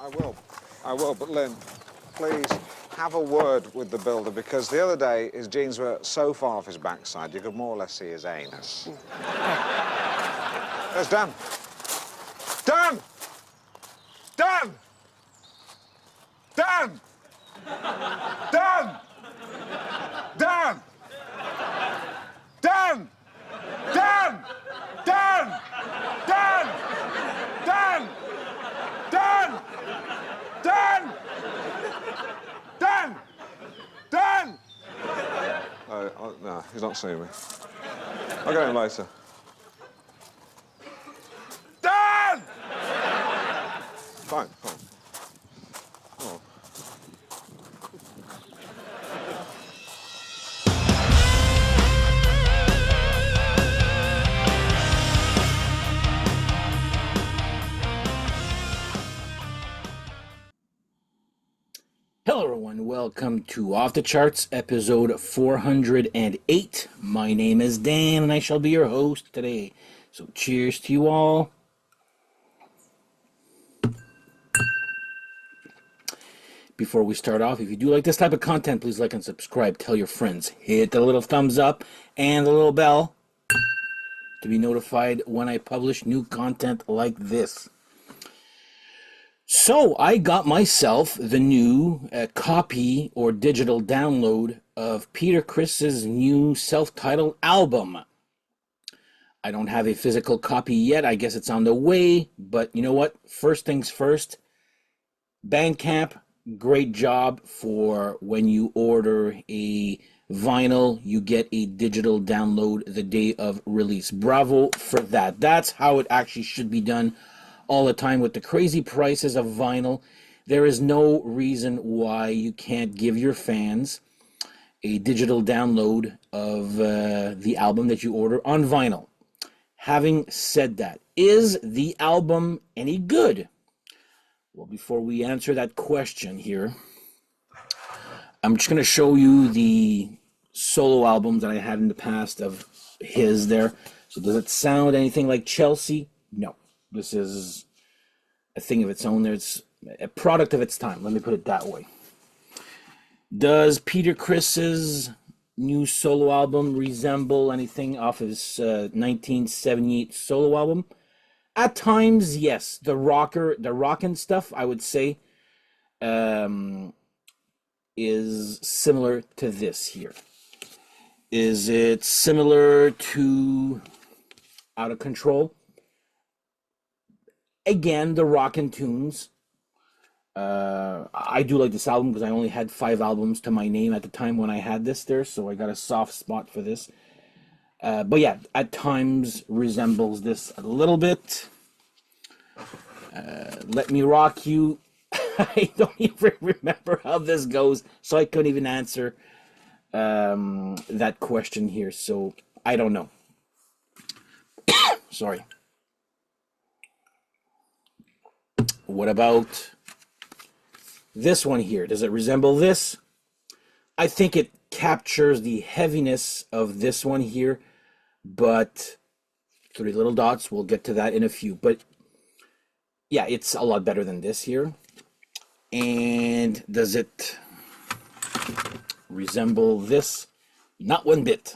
I will. I will. But Lynn, please have a word with the builder, because the other day his jeans were so far off his backside you could more or less see his anus. There's Dan. Dan! Dan! Dan! Dan! Dan! Dan! Dan! Dan! Dan! Dan! Dan! Dan! Dan! Dan! No, he's not seeing me. I'll get him later. Dan! Fine, fine. Oh. Hello everyone, welcome to Off the Charts, episode 408. My name is Dan and I shall be your host today. So cheers to you all. Before we start off, if you do like this type of content, please like and subscribe, tell your friends, hit the little thumbs up and the little bell to be notified when I publish new content like this. So, I got myself the new copy or digital download of Peter Criss's new self-titled album. I don't have a physical copy yet. I guess it's on the way. But you know what? First things first. Bandcamp, great job for when you order a vinyl, you get a digital download the day of release. Bravo for that. That's how it actually should be done. All the time with the crazy prices of vinyl, there is no reason why you can't give your fans a digital download of the album that you order on vinyl. Having said that, is the album any good? Well, before we answer that question here, I'm just going to show you the solo albums that I had in the past of his there. So does it sound anything like Chelsea? No. This is a thing of its own. It's a product of its time. Let me put it that way. Does Peter Criss's new solo album resemble anything off his 1978 solo album? At times, yes. The rockin' stuff, I would say, is similar to this here. Is it similar to Out of Control? Again, the rockin' tunes. I do like this album because I only had 5 albums to my name at the time when I had this there, so I got a soft spot for this. But yeah, at times resembles this a little bit. Let Me Rock You. I don't even remember how this goes, so I couldn't even answer that question here, so I don't know. Sorry. What about this one here? Does it resemble this? I think it captures the heaviness of this one here, but 3 little dots, we'll get to that in a few. But yeah, it's a lot better than this here. And does it resemble this? Not one bit.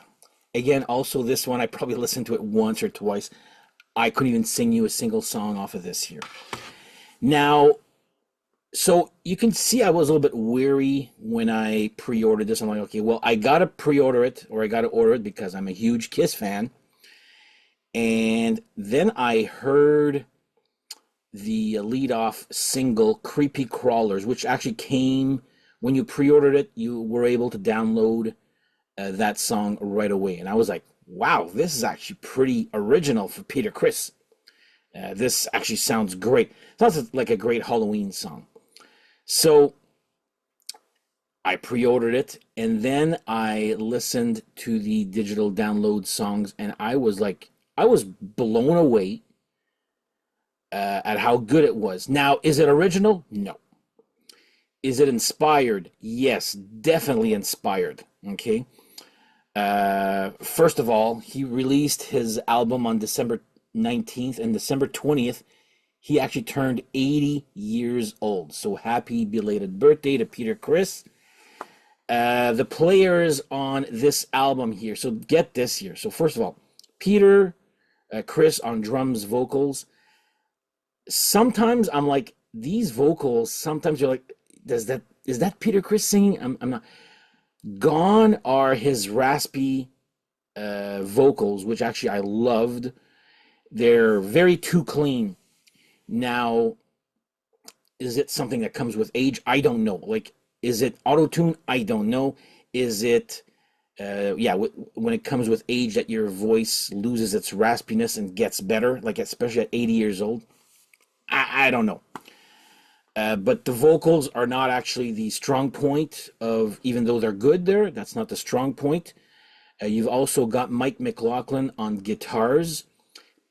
Again, also this one, I probably listened to it once or twice. I couldn't even sing you a single song off of this here. Now, so you can see I was a little bit weary when I pre-ordered this. I'm like, okay, well, I got to pre-order it, or I got to order it because I'm a huge Kiss fan. And then I heard the lead-off single, Creepy Crawlers, which actually came, when you pre-ordered it, you were able to download that song right away. And I was like, wow, this is actually pretty original for Peter Criss. This actually sounds great. Sounds like a great Halloween song. So I pre-ordered it, and then I listened to the digital download songs, and I was blown away at how good it was. Now, is it original? No. Is it inspired? Yes, definitely inspired. Okay. First of all, he released his album on December 19th, and December 20th, he actually turned 80 years old. So happy belated birthday to Peter Criss. The players on this album here. So get this here. So first of all, Peter Criss on drums, vocals. Sometimes I'm like, these vocals, sometimes you're like, is that Peter Criss singing? I'm not. Gone are his raspy vocals, which actually I loved. They're very too clean. Now, is it something that comes with age? I don't know. Like, is it auto-tune? I don't know. Is it, when it comes with age that your voice loses its raspiness and gets better, like especially at 80 years old? I don't know. But the vocals are not actually the strong point of, even though they're good there, that's not the strong point. You've also got Mike McLaughlin on guitars,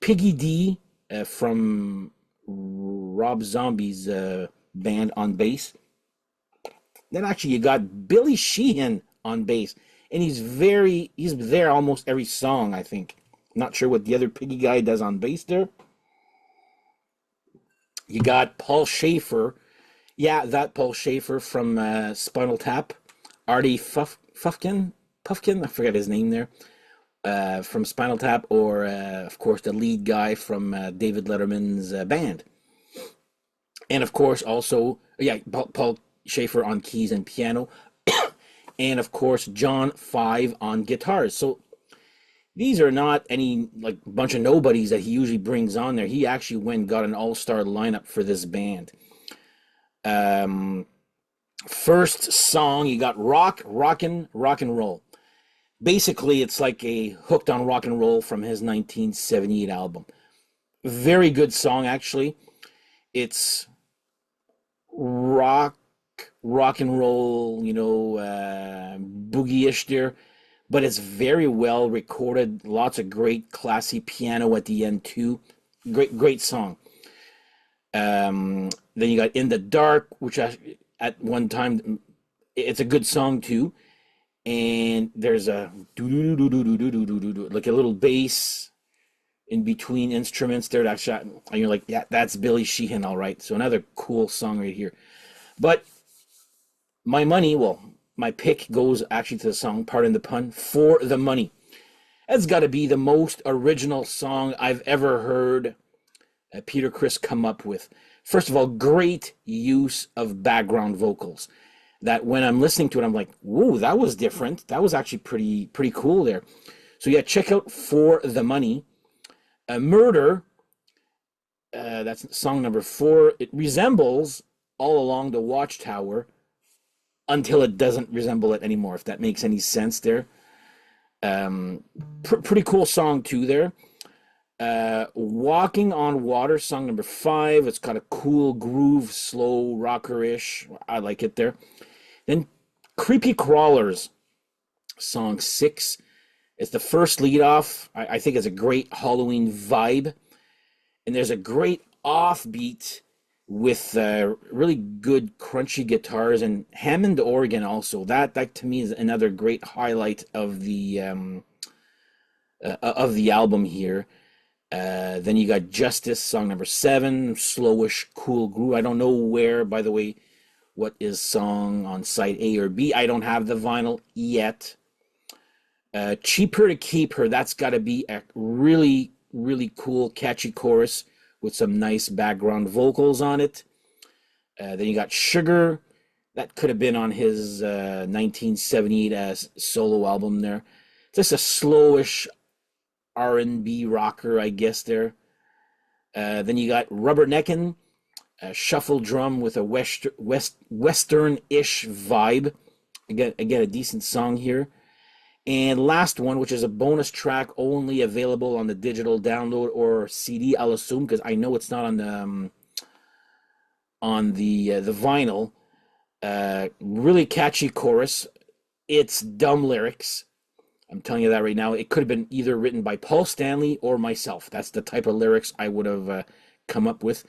Piggy D from Rob Zombie's band on bass. Then actually you got Billy Sheehan on bass, and he's there almost every song, I think. Not sure what the other Piggy guy does on bass there. You got Paul Schaefer. Yeah, that Paul Schaefer from Spinal Tap. Artie Puffkin, I forget his name there, from Spinal Tap, or of course the lead guy from David Letterman's band. And of course also, Paul Schaefer on keys and piano. And of course John Five on guitars. So these are not any like bunch of nobodies that he usually brings on there. He actually went and got an all-star lineup for this band. First song, you got Rockin' Roll. Basically, it's like a Hooked on Rock and Roll from his 1978 album. Very good song, actually. It's rock and roll, boogie-ish there, but it's very well recorded. Lots of great classy piano at the end too. Great song. Then you got In the Dark, which at one time, it's a good song too. And there's a like a little bass in between instruments there. And you're like, yeah, that's Billy Sheehan, all right. So another cool song right here. But my pick goes actually to the song, pardon the pun, For the Money. That's got to be the most original song I've ever heard Peter Criss come up with. First of all, great use of background vocals. That when I'm listening to it, I'm like, whoa, that was different. That was actually pretty cool there. So yeah, check out For the Money. Murder, that's song number 4. It resembles All Along the Watchtower until it doesn't resemble it anymore, if that makes any sense there. Pretty cool song too there. Walking on Water, song number 5. It's got a cool groove, slow rocker-ish. I like it there. Then Creepy Crawlers, song 6. It's the first lead off. I think it's a great Halloween vibe. And there's a great offbeat with really good crunchy guitars and Hammond organ also. That to me is another great highlight of the album here. Then you got Justice, song number 7, slowish, cool groove. I don't know where, by the way, what is song on side A or B. I don't have the vinyl yet. Cheaper to Keep Her, that's got to be a really, really cool, catchy chorus with some nice background vocals on it. Then you got Sugar. That could have been on his 1978 solo album there. Just a slowish R&B rocker, I guess there. Then you got Rubberneckin', a shuffle drum with a western-ish vibe. Again, a decent song here. And last one, which is a bonus track only available on the digital download or CD, I'll assume, because I know it's not on the vinyl. Really catchy chorus. It's dumb lyrics. I'm telling you that right now. It could have been either written by Paul Stanley or myself. That's the type of lyrics I would have come up with.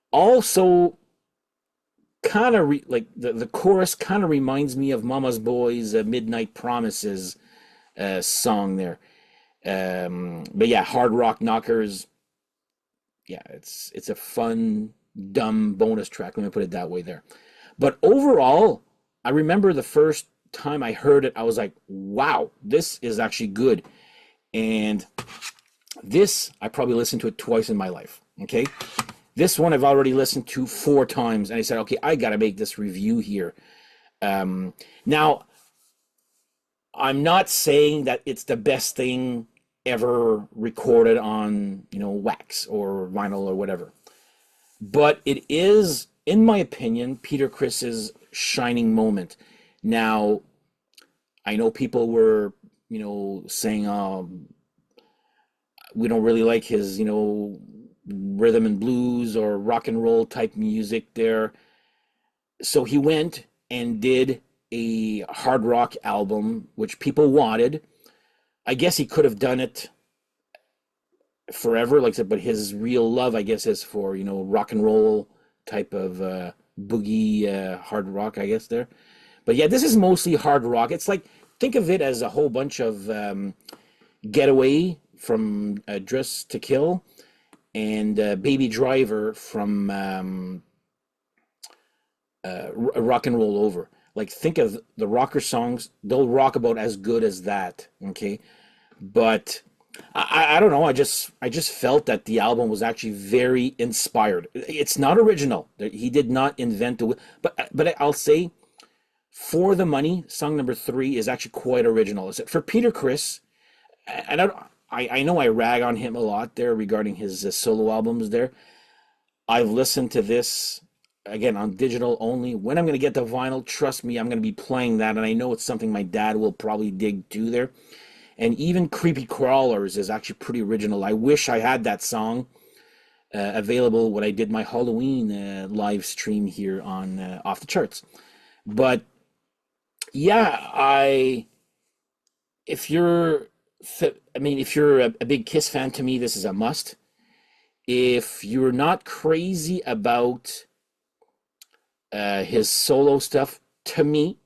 Also, kind of like the chorus kind of reminds me of Mama's Boy's Midnight Promises song there. But yeah, Hard Rock Knockers, yeah, it's a fun, dumb bonus track. Let me put it that way there. But overall, I remember the first time I heard it, I was like, wow, this is actually good. And this, I probably listened to it twice in my life. Okay. This one I've already listened to 4 times, and I said, okay, I got to make this review here. Now, I'm not saying that it's the best thing ever recorded on, wax or vinyl or whatever. But it is, in my opinion, Peter Criss's shining moment. Now, I know people were, saying, we don't really like his, rhythm and blues or rock and roll type music there. So he went and did a hard rock album, which people wanted. I guess he could have done it forever, like I said, but his real love, I guess, is for, rock and roll type of boogie hard rock, I guess, there. But yeah, this is mostly hard rock. It's like, think of it as a whole bunch of Getaway from Dress to Kill and Baby Driver from Rock and Roll Over. Like, think of the rocker songs, they'll rock about as good as that, okay? But I don't know. I just felt that the album was actually very inspired. It's not original. He did not invent the. But I'll say, For the Money, song number 3 is actually quite original. For Peter Criss, and I know I rag on him a lot there regarding his solo albums there. I've listened to this again on digital only. When I'm going to get the vinyl, trust me, I'm going to be playing that, and I know it's something my dad will probably dig too there. And even Creepy Crawlers is actually pretty original. I wish I had that song available when I did my Halloween live stream here on Off the Charts. But yeah, if you're, if you're a big Kiss fan, to me, this is a must. If you're not crazy about his solo stuff, to me,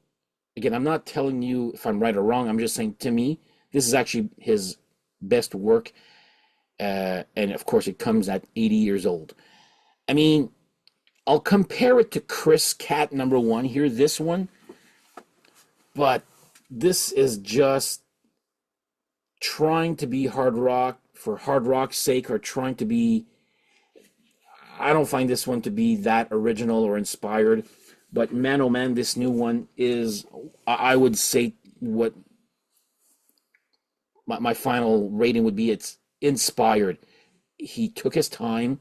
again, I'm not telling you if I'm right or wrong. I'm just saying, to me, this is actually his best work. And of course, it comes at 80 years old. I mean, I'll compare it to Criss Cat number 1 here, this one. But this is just trying to be hard rock for hard rock's sake, or trying to be. I don't find this one to be that original or inspired. But man, oh man, this new one is, I would say, what my final rating would be. It's inspired. He took his time.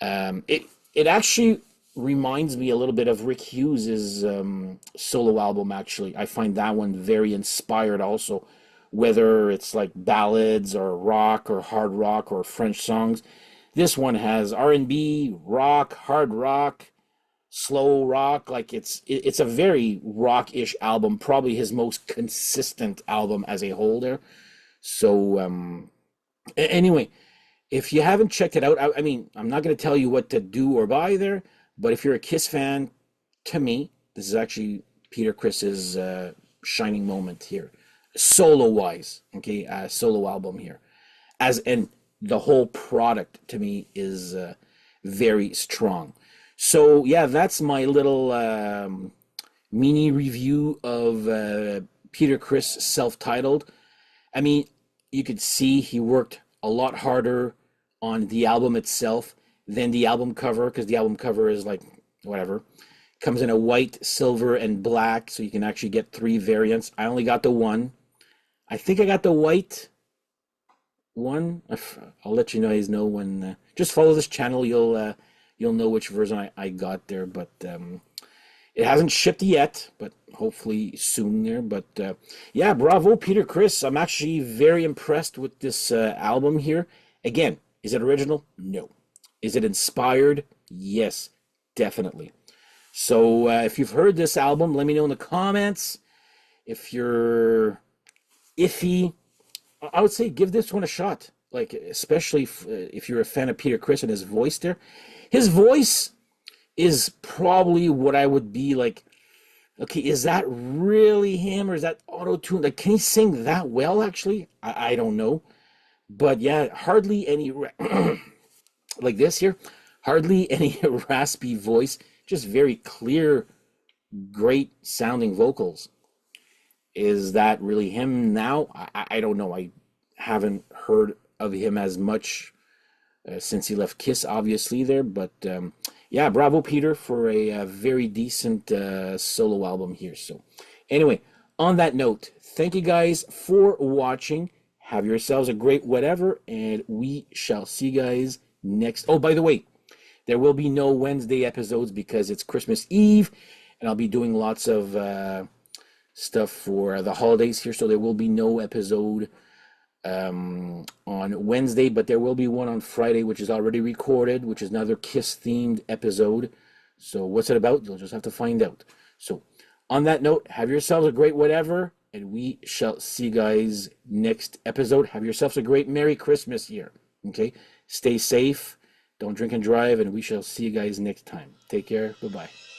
It actually reminds me a little bit of Rick Hughes's solo album. Actually, I find that one very inspired also, whether it's like ballads or rock or hard rock or French songs. This one has R&B, rock, hard rock, slow rock. Like it's a very rock-ish album, probably his most consistent album as a whole there. So anyway, if you haven't checked it out, I mean, I'm not going to tell you what to do or buy there, but if you're a Kiss fan, to me, this is actually Peter Criss's shining moment here, solo-wise. Okay, solo album here, and the whole product to me is very strong. So yeah, that's my little mini review of Peter Criss, self-titled. I mean, you could see he worked a lot harder on the album itself than the album cover, because the album cover is like, whatever. Comes in a white, silver, and black, so you can actually get 3 variants. I only got the one. I think I got the white one. I'll let you guys know when. Just follow this channel. You'll know which version I got there. But it hasn't shipped yet, but hopefully soon there. But yeah, bravo, Peter Criss. I'm actually very impressed with this album here. Again, is it original? No. Is it inspired? Yes, definitely. So if you've heard this album, let me know in the comments. If you're iffy, I would say give this one a shot. Like, especially if you're a fan of Peter Criss and his voice there. His voice is probably what I would be like, okay, is that really him, or is that auto-tune? Like, can he sing that well, actually? I don't know. But yeah, hardly any like this here. Hardly any raspy voice, just very clear, great sounding vocals. Is that really him now? I don't know. I haven't heard of him as much since he left Kiss, obviously, there. But yeah, bravo, Peter, for a very decent solo album here. So, anyway, on that note, thank you guys for watching. Have yourselves a great whatever, and we shall see you guys next. Oh, by the way, there will be no Wednesday episodes because it's Christmas Eve, and I'll be doing lots of stuff for the holidays here, so there will be no episode on Wednesday, but there will be one on Friday, which is already recorded, which is another Kiss-themed episode. So what's it about? You'll just have to find out. So on that note, have yourselves a great whatever, and we shall see you guys next episode. Have yourselves a great Merry Christmas here, okay? Stay safe, don't drink and drive, and we shall see you guys next time. Take care. Bye-bye.